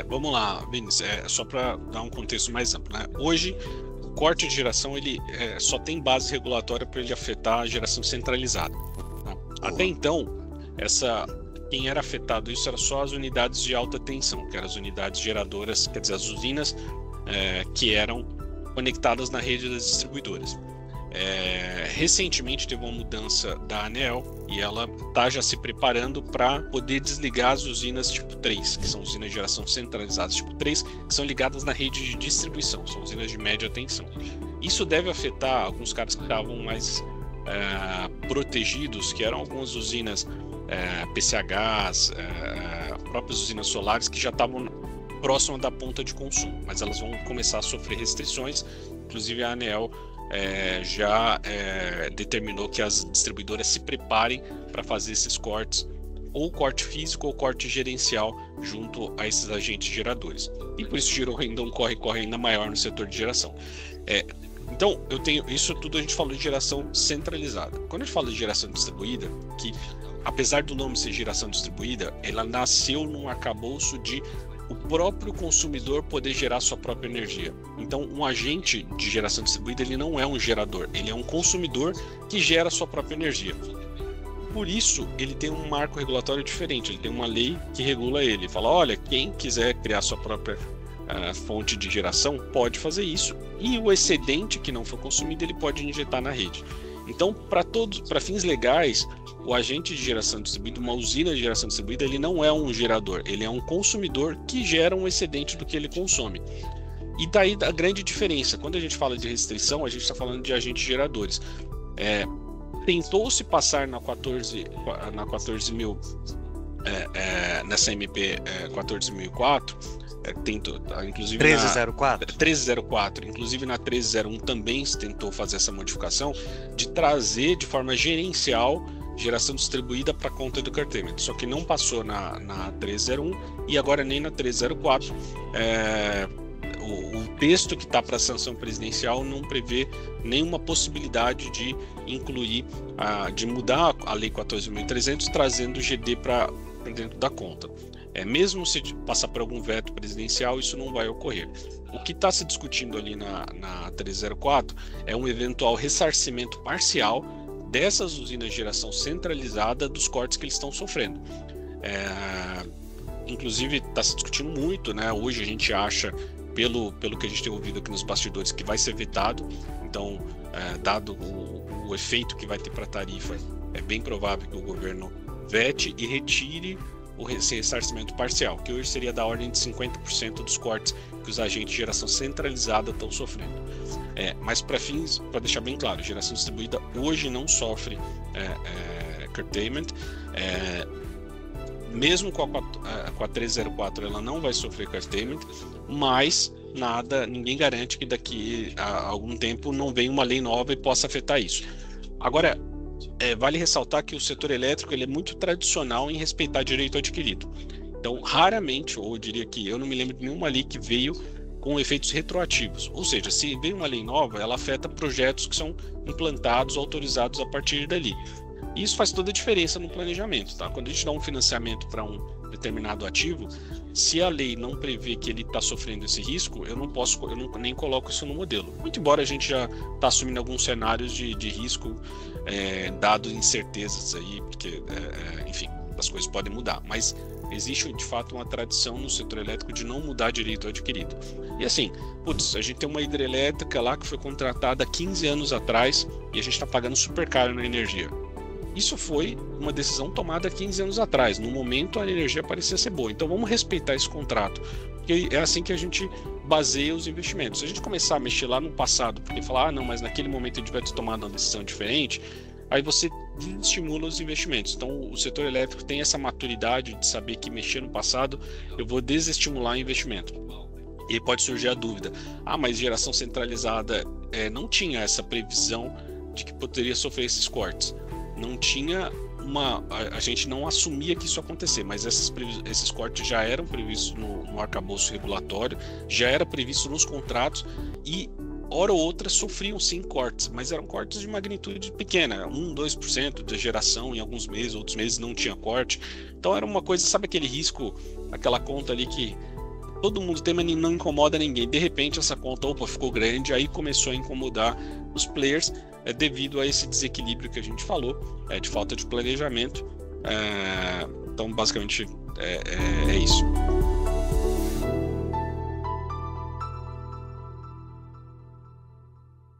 Vamos lá, Vinícius, só para dar um contexto mais amplo, né? Hoje, o corte de geração ele só tem base regulatória para ele afetar a geração centralizada. Tá? Até então, quem era afetado isso era só as unidades de alta tensão, que eram as unidades geradoras, quer dizer, as usinas que eram conectadas na rede das distribuidoras. Recentemente teve uma mudança da ANEEL e ela está já se preparando para poder desligar as usinas tipo 3, que são usinas de geração centralizadas tipo 3, que são ligadas na rede de distribuição, são usinas de média tensão. Isso deve afetar alguns caras que estavam mais protegidos, que eram algumas usinas PCHs, próprias usinas solares que já estavam próximas da ponta de consumo, mas elas vão começar a sofrer restrições. Inclusive a ANEEL já determinou que as distribuidoras se preparem para fazer esses cortes, ou corte físico ou corte gerencial junto a esses agentes geradores. E por isso gerou ainda um corre-corre ainda maior no setor de geração. Então, eu tenho isso tudo, a gente falou de geração centralizada. Quando a gente fala de geração distribuída, que apesar do nome ser geração distribuída, ela nasceu num arcabouço de o próprio consumidor poder gerar sua própria energia. Então, um agente de geração distribuída, ele não é um gerador, ele é um consumidor que gera sua própria energia. Por isso, ele tem um marco regulatório diferente, ele tem uma lei que regula ele. Fala, olha, quem quiser criar sua própria fonte de geração pode fazer isso, e o excedente que não for consumido, ele pode injetar na rede. Então, para fins legais, o agente de geração distribuída, uma usina de geração distribuída, ele não é um gerador, ele é um consumidor que gera um excedente do que ele consome. E daí a grande diferença, quando a gente fala de restrição, a gente está falando de agentes geradores. Tentou-se passar na 14.000, nessa MP 14.004, inclusive 1304? 1304, inclusive na 1301 também se tentou fazer essa modificação de trazer de forma gerencial geração distribuída para conta do curtailment, só que não passou na 1301 e agora nem na 1304. O texto que está para a sanção presidencial não prevê nenhuma possibilidade de incluir, de mudar a lei 14.300 trazendo o GD para dentro da conta. Mesmo se passar por algum veto presidencial, isso não vai ocorrer. O que está se discutindo ali na 1304 é um eventual ressarcimento parcial dessas usinas de geração centralizada dos cortes que eles estão sofrendo. Inclusive está se discutindo muito, né? Hoje a gente acha, pelo que a gente tem ouvido aqui nos bastidores, que vai ser vetado. Então, dado o efeito que vai ter para a tarifa, é bem provável que o governo vete e retire esse ressarcimento parcial, que hoje seria da ordem de 50% dos cortes que os agentes de geração centralizada estão sofrendo. Mas para deixar bem claro, geração distribuída hoje não sofre curtailment. Mesmo com a 1304 ela não vai sofrer curtailment, mas ninguém garante que daqui a algum tempo não venha uma lei nova e possa afetar isso. Agora, vale ressaltar que o setor elétrico ele é muito tradicional em respeitar direito adquirido. Então, raramente, ou eu diria que eu não me lembro de nenhuma lei que veio com efeitos retroativos. Ou seja, se vem uma lei nova, ela afeta projetos que são implantados, autorizados a partir dali. E isso faz toda a diferença no planejamento, tá? Quando a gente dá um financiamento para um determinado ativo, se a lei não prevê que ele está sofrendo esse risco, eu não nem coloco isso no modelo. Muito embora a gente já está assumindo alguns cenários de risco, dado incertezas aí, porque, enfim, as coisas podem mudar. Mas existe, de fato, uma tradição no setor elétrico de não mudar direito adquirido. E assim, a gente tem uma hidrelétrica lá que foi contratada há 15 anos atrás e a gente está pagando super caro na energia. Isso foi uma decisão tomada há 15 anos atrás. No momento, a energia parecia ser boa. Então, vamos respeitar esse contrato. Porque é assim que a gente baseia os investimentos. Se a gente começar a mexer lá no passado, porque falar, não, mas naquele momento a gente vai ter tomado uma decisão diferente, aí você desestimula os investimentos. Então, o setor elétrico tem essa maturidade de saber que mexer no passado, eu vou desestimular o investimento. E aí pode surgir a dúvida, mas geração centralizada não tinha essa previsão de que poderia sofrer esses cortes. Não tinha a gente não assumia que isso ia acontecer, mas esses cortes já eram previstos no arcabouço regulatório, já era previsto nos contratos e hora ou outra sofriam sim cortes, mas eram cortes de magnitude pequena, 1, 2% da geração em alguns meses, outros meses não tinha corte. Então era uma coisa, sabe aquele risco, aquela conta ali que todo mundo tem, mas não incomoda ninguém. De repente essa conta, opa, ficou grande, aí começou a incomodar os players, devido a esse desequilíbrio que a gente falou, de falta de planejamento. Então basicamente é isso.